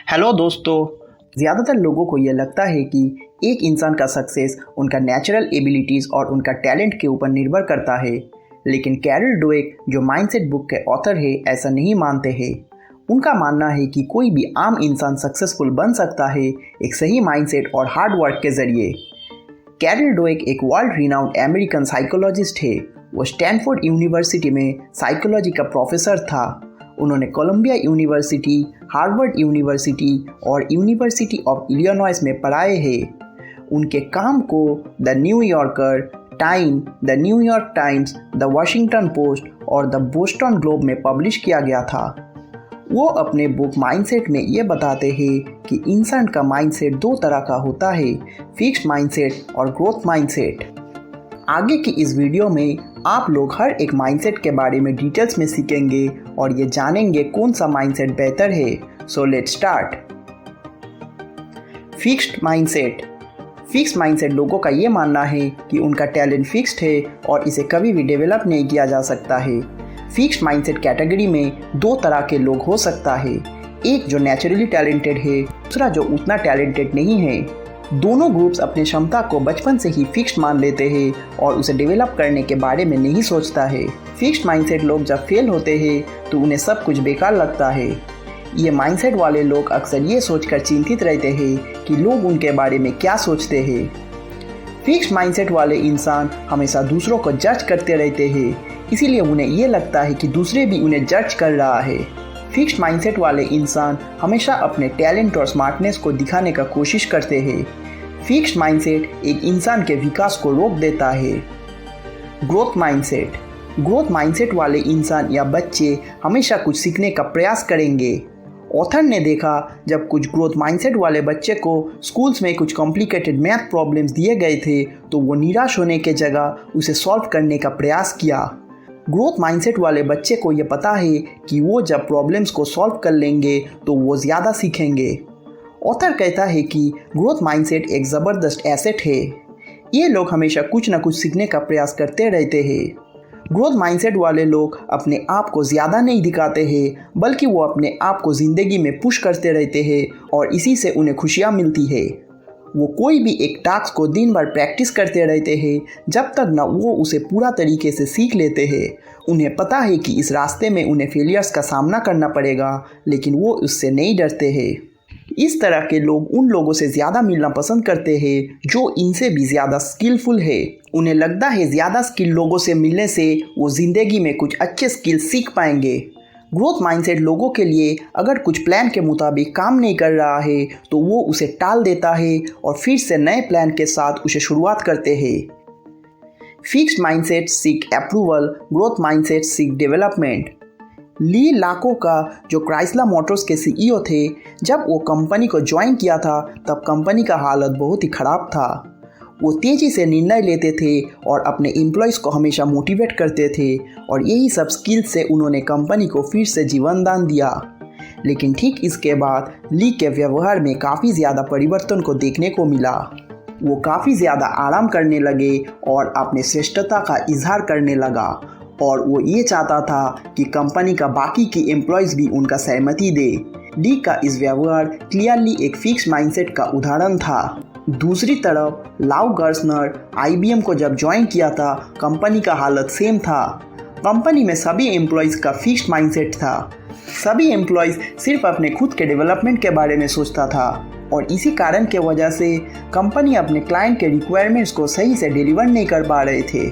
Hello दोस्तों। ज़्यादातर लोगों को यह लगता है कि एक इंसान का सक्सेस उनका नेचुरल एबिलिटीज़ और उनका टैलेंट के ऊपर निर्भर करता है, लेकिन कैरल ड्वेक जो माइंडसेट बुक के ऑथर है ऐसा नहीं मानते हैं। उनका मानना है कि कोई भी आम इंसान सक्सेसफुल बन सकता है एक सही माइंडसेट और हार्ड वर्क के ज़रिए। कैरल ड्वेक एक वर्ल्ड रिनाउंड अमेरिकन साइकोलॉजिस्ट है। वो स्टैनफोर्ड यूनिवर्सिटी में साइकोलॉजी का प्रोफेसर था। उन्होंने कोलंबिया यूनिवर्सिटी, हार्वर्ड यूनिवर्सिटी और यूनिवर्सिटी ऑफ इलिनॉइस में पढ़ाए हैं। उनके काम को the New Yorker, time, the New York times, the Washington post और द बोस्टन ग्लोब में पब्लिश किया गया था। वो अपने बुक माइंडसेट में ये बताते हैं कि इंसान का माइंडसेट दो तरह का होता है, फिक्स्ड माइंडसेट और ग्रोथ माइंडसेट। आगे की इस वीडियो में आप लोग हर एक माइंडसेट के बारे में डिटेल्स में सीखेंगे और ये जानेंगे कौन सा माइंडसेट बेहतर है। So let's start. Fixed mindset. Fixed mindset लोगों का ये मानना है कि उनका टैलेंट फिक्स्ड है और इसे कभी भी डेवलप नहीं किया जा सकता है। फिक्स्ड माइंडसेट कैटेगरी में दो तरह के लोग हो सकता है, एक जो नेचुरली टैलेंटेड है, दूसरा जो उतना टैलेंटेड नहीं है। दोनों ग्रुप्स अपने क्षमता को बचपन से ही फिक्स्ड मान लेते हैं और उसे डेवलप करने के बारे में नहीं सोचता है। फिक्स्ड माइंडसेट लोग जब फेल होते हैं तो उन्हें सब कुछ बेकार लगता है। ये माइंडसेट वाले लोग अक्सर ये सोचकर चिंतित रहते हैं कि लोग उनके बारे में क्या सोचते हैं। फिक्स्ड माइंडसेट वाले इंसान हमेशा दूसरों को जज करते रहते हैं, इसीलिए उन्हें ये लगता है कि दूसरे भी उन्हें जज कर रहा है। फिक्स्ड माइंडसेट वाले इंसान हमेशा अपने टैलेंट और स्मार्टनेस को दिखाने का कोशिश करते हैं। फिक्स्ड माइंडसेट एक इंसान के विकास को रोक देता है। Growth mindset. ग्रोथ माइंडसेट वाले इंसान या बच्चे हमेशा कुछ सीखने का प्रयास करेंगे। ऑथर ने देखा जब कुछ ग्रोथ माइंडसेट वाले बच्चे को स्कूल्स में कुछ कॉम्प्लिकेटेड मैथ प्रॉब्लम्स दिए गए थे तो वो निराश होने के जगह उसे सॉल्व करने का प्रयास किया। ग्रोथ माइंडसेट वाले बच्चे को ये पता है कि वो जब प्रॉब्लम्स को सॉल्व कर लेंगे तो वो ज़्यादा सीखेंगे। ऑथर कहता है कि ग्रोथ माइंडसेट एक ज़बरदस्त एसेट है। ये लोग हमेशा कुछ ना कुछ सीखने का प्रयास करते रहते हैं। ग्रोथ माइंडसेट वाले लोग अपने आप को ज़्यादा नहीं दिखाते हैं, बल्कि वो अपने आप को ज़िंदगी में पुश करते रहते हैं और इसी से उन्हें खुशियाँ मिलती है। वो कोई भी एक टास्क को दिन भर प्रैक्टिस करते रहते हैं जब तक न वो उसे पूरा तरीके से सीख लेते हैं। उन्हें पता है कि इस रास्ते में उन्हें फेलियर्स का सामना करना पड़ेगा, लेकिन वो उससे नहीं डरते हैं। इस तरह के लोग उन लोगों से ज़्यादा मिलना पसंद करते हैं जो इनसे भी ज़्यादा स्किलफुल है। उन्हें लगता है ज़्यादा स्किल लोगों से मिलने से वो ज़िंदगी में कुछ अच्छे स्किल सीख पाएंगे। ग्रोथ माइंडसेट लोगों के लिए अगर कुछ प्लान के मुताबिक काम नहीं कर रहा है तो वो उसे टाल देता है और फिर से नए प्लान के साथ उसे शुरुआत करते हैं। Fixed mindset seek approval, growth mindset seek development. Lee Iacocca का जो क्राइसलर मोटर्स के सीईओ थे, जब वो कंपनी को ज्वाइन किया था तब कंपनी का हालत बहुत ही ख़राब था। वो तेज़ी से निर्णय लेते थे और अपने एम्प्लॉयज़ को हमेशा मोटिवेट करते थे और यही सब स्किल्स से उन्होंने कंपनी को फिर से जीवन दान दिया। लेकिन ठीक इसके बाद ली के व्यवहार में काफ़ी ज़्यादा परिवर्तन को देखने को मिला। वो काफ़ी ज़्यादा आराम करने लगे और अपने श्रेष्ठता का इजहार करने लगा और वो ये चाहता था कि कंपनी का बाकी की एम्प्लॉयज़ भी उनका सहमति दे। ली का इस व्यवहार क्लियरली एक फिक्स्ड माइंडसेट का उदाहरण था। दूसरी तरफ लाउ गर्सनर IBM को जब ज्वाइन किया था कंपनी का हालत सेम था। कंपनी में सभी एम्प्लॉयज़ का फिक्स्ड माइंडसेट था। सभी एम्प्लॉयज़ सिर्फ अपने खुद के डेवलपमेंट के बारे में सोचता था और इसी कारण के वजह से कंपनी अपने क्लाइंट के रिक्वायरमेंट्स को सही से डिलीवर नहीं कर पा रहे थे।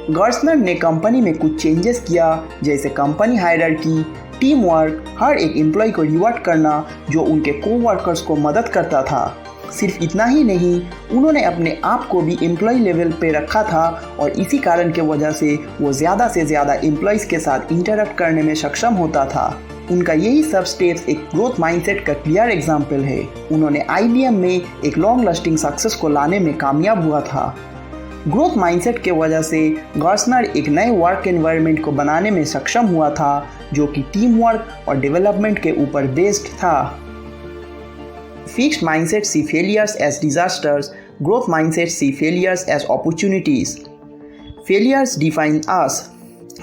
गर्सनर ने कंपनी में कुछ चेंजेस किया, जैसे कंपनी हायरार्की, टीम वर्क, हर एक एम्प्लॉय को रिवॉर्ड करना जो उनके कोवर्कर्स को मदद करता था। सिर्फ इतना ही नहीं, उन्होंने अपने आप को भी एम्प्लॉय लेवल पे रखा था और इसी कारण के वजह से वो ज़्यादा से ज़्यादा एम्प्लॉयज़ के साथ इंटरेक्ट करने में सक्षम होता था। उनका यही सब स्टेप्स एक ग्रोथ माइंडसेट का क्लियर एग्जाम्पल है। उन्होंने IBM में एक लॉन्ग लास्टिंग सक्सेस को लाने में कामयाब हुआ था। ग्रोथ माइंडसेट के वजह से गर्सनर एक नए वर्क एनवायरनमेंट को बनाने में सक्षम हुआ था जो कि टीम वर्क और डेवलपमेंट के ऊपर बेस्ड था। Fixed mindset see failures as disasters, growth mindset see failures as opportunities. Failures define us.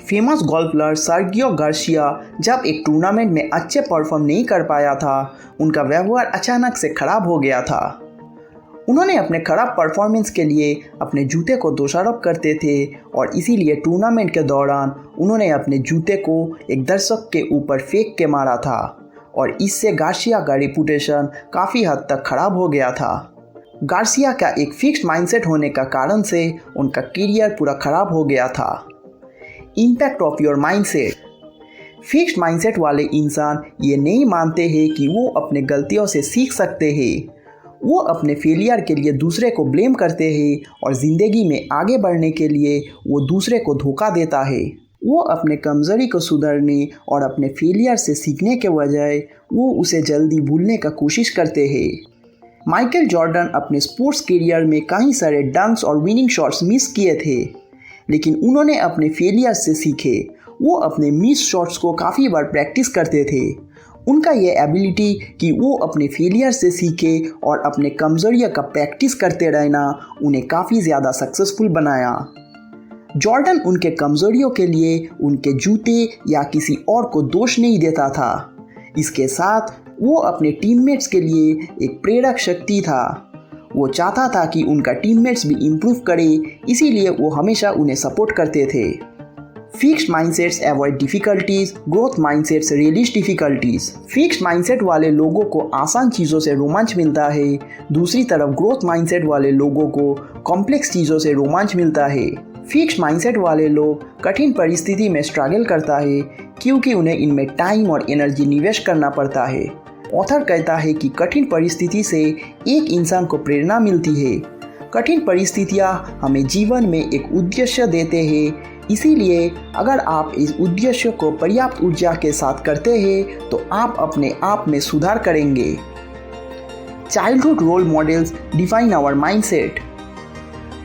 Famous golfer Sergio Garcia जब एक टूर्नामेंट में अच्छे परफॉर्म नहीं कर पाया था, उनका व्यवहार अचानक से खराब हो गया था। उन्होंने अपने खराब परफॉर्मेंस के लिए अपने जूते को दोषारोप करते थे और इसीलिए टूर्नामेंट के दौरान उन्होंने अपने जूते को एक दर्शक के ऊपर फेंक के मारा था और इससे गार्सिया का रेपुटेशन काफ़ी हद तक खराब हो गया था। गार्सिया का एक फिक्स्ड माइंडसेट होने का कारण से उनका करियर पूरा खराब हो गया था। Impact of your mindset. Fixed mindset वाले इंसान ये नहीं मानते हैं कि वो अपने गलतियों से सीख सकते हैं। वो अपने फेलियर के लिए दूसरे को ब्लेम करते हैं और ज़िंदगी में आगे बढ़ने के लिए वो दूसरे को धोखा देता है। वो अपने कमज़ोरी को सुधारने और अपने फेलियर से सीखने के बजाय वो उसे जल्दी भूलने का कोशिश करते हैं। माइकल जॉर्डन अपने स्पोर्ट्स करियर में कई सारे डंक्स और विनिंग शॉट्स मिस किए थे, लेकिन उन्होंने अपने फेलियर से सीखे। वो अपने मिस शॉट्स को काफ़ी बार प्रैक्टिस करते थे। उनका ये एबिलिटी कि वो अपने फेलियर से सीखे और अपने कमज़ोरियों का प्रैक्टिस करते रहना उन्हें काफ़ी ज़्यादा सक्सेसफुल बनाया। जॉर्डन उनके कमज़ोरियों के लिए उनके जूते या किसी और को दोष नहीं देता था। इसके साथ वो अपने टीममेट्स के लिए एक प्रेरक शक्ति था। वो चाहता था कि उनका टीममेट्स भी इम्प्रूव करे, इसीलिए वो हमेशा उन्हें सपोर्ट करते थे। Fixed mindsets avoid difficulties, growth mindsets realist difficulties. Fixed mindset वाले लोगों को आसान चीज़ों से रोमांच मिलता है, दूसरी तरफ ग्रोथ माइंडसेट वाले लोगों को कॉम्प्लेक्स चीज़ों से रोमांच मिलता है। फिक्स्ड माइंडसेट वाले लोग कठिन परिस्थिति में स्ट्रगल करता है क्योंकि उन्हें इनमें टाइम और एनर्जी निवेश करना पड़ता है। ऑथर कहता है कि कठिन परिस्थिति से एक इंसान को प्रेरणा मिलती है। कठिन परिस्थितियाँ हमें जीवन में एक उद्देश्य देते हैं, इसीलिए अगर आप इस उद्देश्य को पर्याप्त ऊर्जा के साथ करते हैं तो आप अपने आप में सुधार करेंगे। Childhood role models define our mindset.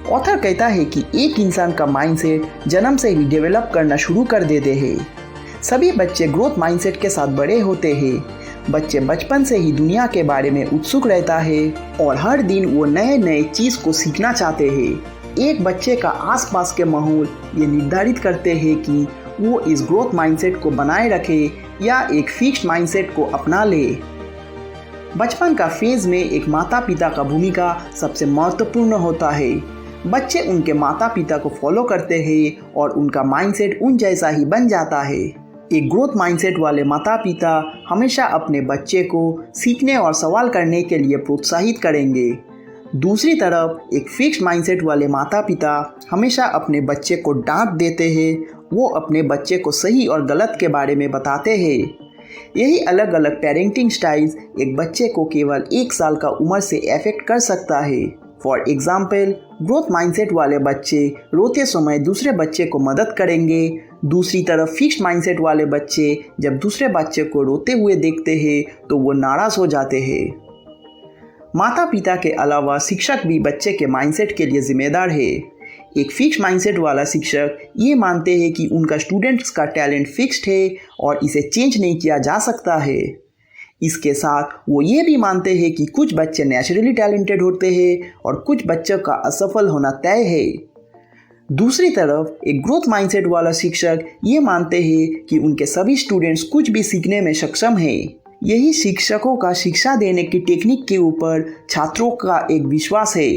Author कहता है कि एक इंसान का माइंडसेट जन्म से ही डेवलप करना शुरू कर देते हैं। सभी बच्चे ग्रोथ माइंडसेट के साथ बड़े होते हैं। बच्चे बचपन से ही दुनिया के बारे में उत्सुक रहता है और हर दिन वो नए नए चीज़ को सीखना चाहते हैं। एक बच्चे का आसपास के माहौल ये निर्धारित करते हैं कि वो इस ग्रोथ माइंडसेट को बनाए रखे या एक फिक्स्ड माइंडसेट को अपना ले। बचपन का फेज में एक माता पिता का भूमिका सबसे महत्वपूर्ण होता है। बच्चे उनके माता पिता को फॉलो करते हैं और उनका माइंडसेट उन जैसा ही बन जाता है। एक ग्रोथ माइंडसेट वाले माता पिता हमेशा अपने बच्चे को सीखने और सवाल करने के लिए प्रोत्साहित करेंगे। दूसरी तरफ एक फिक्स्ड माइंडसेट वाले माता पिता हमेशा अपने बच्चे को डांट देते हैं। वो अपने बच्चे को सही और गलत के बारे में बताते हैं। यही अलग अलग पेरेंटिंग स्टाइल्स एक बच्चे को केवल 1 साल का उम्र से अफेक्ट कर सकता है। फॉर एग्जाम्पल, ग्रोथ माइंडसेट वाले बच्चे रोते समय दूसरे बच्चे को मदद करेंगे। दूसरी तरफ फिक्स्ड माइंडसेट वाले बच्चे जब दूसरे बच्चे को रोते हुए देखते हैं तो वो नाराज़ हो जाते हैं। माता पिता के अलावा शिक्षक भी बच्चे के माइंडसेट के लिए जिम्मेदार है। एक फिक्स्ड माइंडसेट वाला शिक्षक ये मानते हैं कि उनका स्टूडेंट्स का टैलेंट फिक्स्ड है और इसे चेंज नहीं किया जा सकता है। इसके साथ वो ये भी मानते हैं कि कुछ बच्चे नेचुरली टैलेंटेड होते हैं और कुछ बच्चों का असफल होना तय है। दूसरी तरफ एक ग्रोथ माइंडसेट वाला शिक्षक ये मानते हैं कि उनके सभी स्टूडेंट्स कुछ भी सीखने में सक्षम हैं। यही शिक्षकों का शिक्षा देने की टेक्निक के ऊपर छात्रों का एक विश्वास है।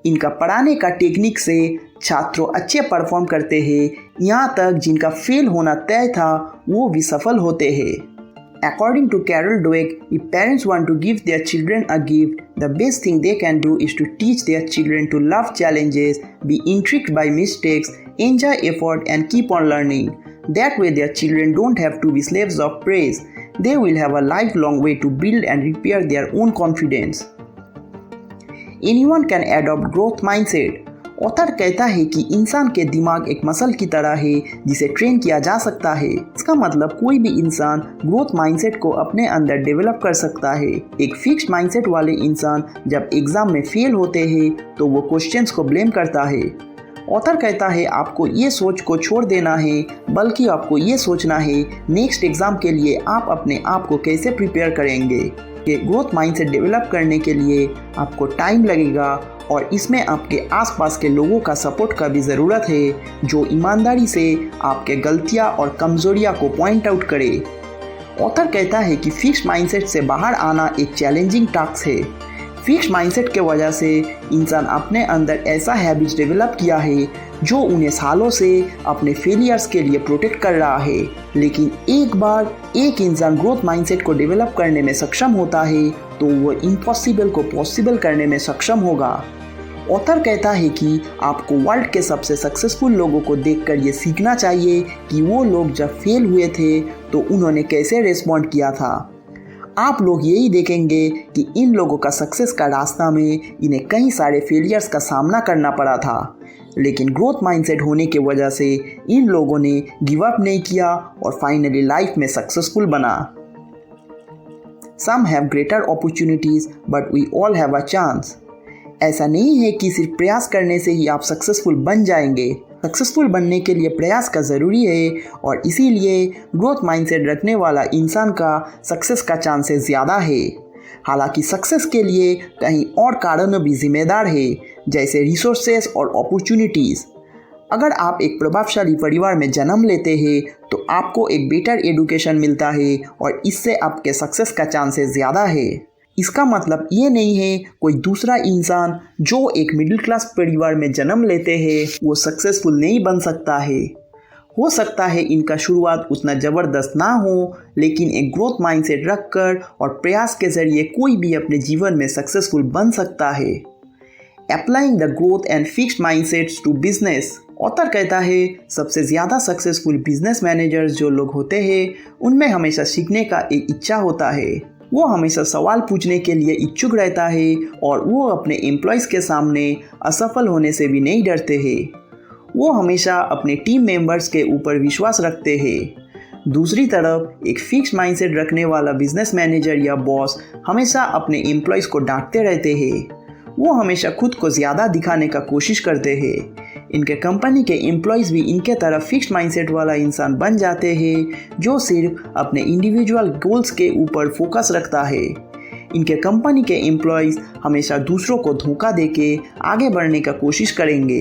इनका पढ़ाने का टेक्निक से छात्रों अच्छे परफॉर्म करते हैं, यहाँ तक जिनका फेल होना तय था वो भी सफल होते हैं। According to Carol Dweck, if parents want to give their children a gift, the best thing they can do is to teach their children to love challenges, be intrigued by mistakes, enjoy effort, and keep on learning. That way, their children don't have to be slaves of praise. They will have a lifelong way to build and repair their own confidence. Anyone can adopt growth mindset. Author कहता है कि इंसान के दिमाग एक muscle की तरह है जिसे ट्रेन किया जा सकता है। इसका मतलब कोई भी इंसान ग्रोथ माइंडसेट को अपने अंदर डेवलप कर सकता है। एक फिक्स्ड माइंडसेट वाले इंसान जब एग्जाम में फेल होते हैं तो वो क्वेश्चंस को ब्लेम करता है। ऑथर कहता है आपको ये सोच को छोड़ देना है, बल्कि आपको ये सोचना है नेक्स्ट एग्जाम के लिए आप अपने आप को कैसे प्रिपेयर करेंगे। कि ग्रोथ माइंडसेट डेवलप करने के लिए आपको टाइम लगेगा और इसमें आपके आसपास के लोगों का सपोर्ट का भी ज़रूरत है जो ईमानदारी से आपके गलतियां और कमज़ोरियां को पॉइंट आउट करे। ऑथर कहता है कि फिक्स्ड माइंडसेट से बाहर आना एक चैलेंजिंग टास्क है। फिक्स्ड माइंडसेट के वजह से इंसान अपने अंदर ऐसा हैबिट डेवलप किया है जो उन्हें सालों से अपने फेलियर्स के लिए प्रोटेक्ट कर रहा है। लेकिन एक बार एक इंसान ग्रोथ माइंडसेट को डेवलप करने में सक्षम होता है तो वो इम्पॉसिबल को पॉसिबल करने में सक्षम होगा। ऑथर कहता है कि आपको वर्ल्ड के सबसे सक्सेसफुल लोगों को देखकर ये सीखना चाहिए कि वो लोग जब फेल हुए थे तो उन्होंने कैसे रिस्पॉन्ड किया था। आप लोग यही देखेंगे कि इन लोगों का सक्सेस का रास्ता में इन्हें कई सारे फेलियर्स का सामना करना पड़ा था, लेकिन ग्रोथ माइंडसेट होने की वजह से इन लोगों ने गिव अप नहीं किया और फाइनली लाइफ में सक्सेसफुल बना। Some have greater opportunities but we all have a chance। ऐसा नहीं है कि सिर्फ प्रयास करने से ही आप सक्सेसफुल बन जाएंगे। सक्सेसफुल बनने के लिए प्रयास का ज़रूरी है और इसीलिए ग्रोथ माइंडसेट रखने वाला इंसान का सक्सेस का चांसेस ज़्यादा है। हालांकि सक्सेस के लिए कहीं और कारणों भी जिम्मेदार है, जैसे रिसोर्सेस और अपॉर्चुनिटीज़। अगर आप एक प्रभावशाली परिवार में जन्म लेते हैं तो आपको एक बेटर एजुकेशन मिलता है और इससे आपके सक्सेस का चांसेस ज़्यादा है। इसका मतलब ये नहीं है कोई दूसरा इंसान जो एक मिडिल क्लास परिवार में जन्म लेते हैं वो सक्सेसफुल नहीं बन सकता है। हो सकता है इनका शुरुआत उतना ज़बरदस्त ना हो, लेकिन एक ग्रोथ माइंडसेट रखकर और प्रयास के ज़रिए कोई भी अपने जीवन में सक्सेसफुल बन सकता है। Applying the growth and fixed mindsets to business. Author कहता है सबसे ज़्यादा सक्सेसफुल बिजनेस मैनेजर्स जो लोग होते हैं उनमें हमेशा सीखने का एक इच्छा होता है। वो हमेशा सवाल पूछने के लिए इच्छुक रहता है और वो अपने एम्प्लॉयज़ के सामने असफल होने से भी नहीं डरते हैं। वो हमेशा अपने टीम मेंबर्स के ऊपर विश्वास रखते हैं। दूसरी तरफ एक फिक्स्ड माइंडसेट रखने वाला बिजनेस मैनेजर या बॉस हमेशा अपने एम्प्लॉयज़ को डांटते रहते हैं। वो हमेशा खुद को ज़्यादा दिखाने का कोशिश करते हैं। इनके कंपनी के एम्प्लॉयज़ भी इनके तरफ फिक्स्ड माइंडसेट वाला इंसान बन जाते हैं जो सिर्फ अपने इंडिविजुअल गोल्स के ऊपर फोकस रखता है। इनके कंपनी के एम्प्लॉयज़ हमेशा दूसरों को धोखा देके आगे बढ़ने का कोशिश करेंगे।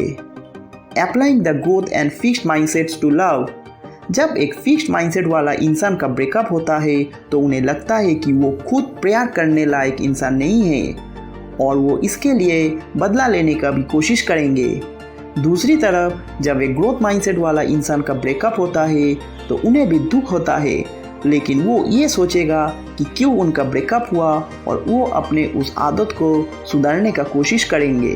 Applying the growth and fixed mindsets to love. जब एक फिक्स्ड माइंडसेट वाला इंसान का ब्रेकअप होता है तो उन्हें लगता है कि वो खुद प्यार करने लायक इंसान नहीं है और वो इसके लिए बदला लेने का भी कोशिश करेंगे। दूसरी तरफ जब एक ग्रोथ माइंडसेट वाला इंसान का ब्रेकअप होता है तो उन्हें भी दुख होता है, लेकिन वो ये सोचेगा कि क्यों उनका ब्रेकअप हुआ और वो अपने उस आदत को सुधारने का कोशिश करेंगे।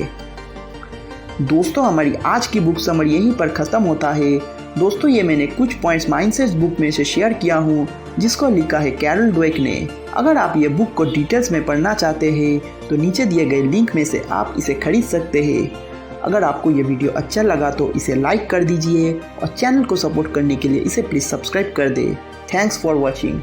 दोस्तों, हमारी आज की बुक समरी यहीं पर ख़त्म होता है। दोस्तों, ये मैंने कुछ पॉइंट्स माइंडसेट बुक में से शेयर किया हूँ जिसको लिखा है कैरल ड्वेक ने। अगर आप ये बुक को डिटेल्स में पढ़ना चाहते हैं तो नीचे दिए गए लिंक में से आप इसे खरीद सकते हैं। अगर आपको ये वीडियो अच्छा लगा तो इसे लाइक कर दीजिए और चैनल को सपोर्ट करने के लिए इसे प्लीज़ सब्सक्राइब कर दें। Thanks for watching.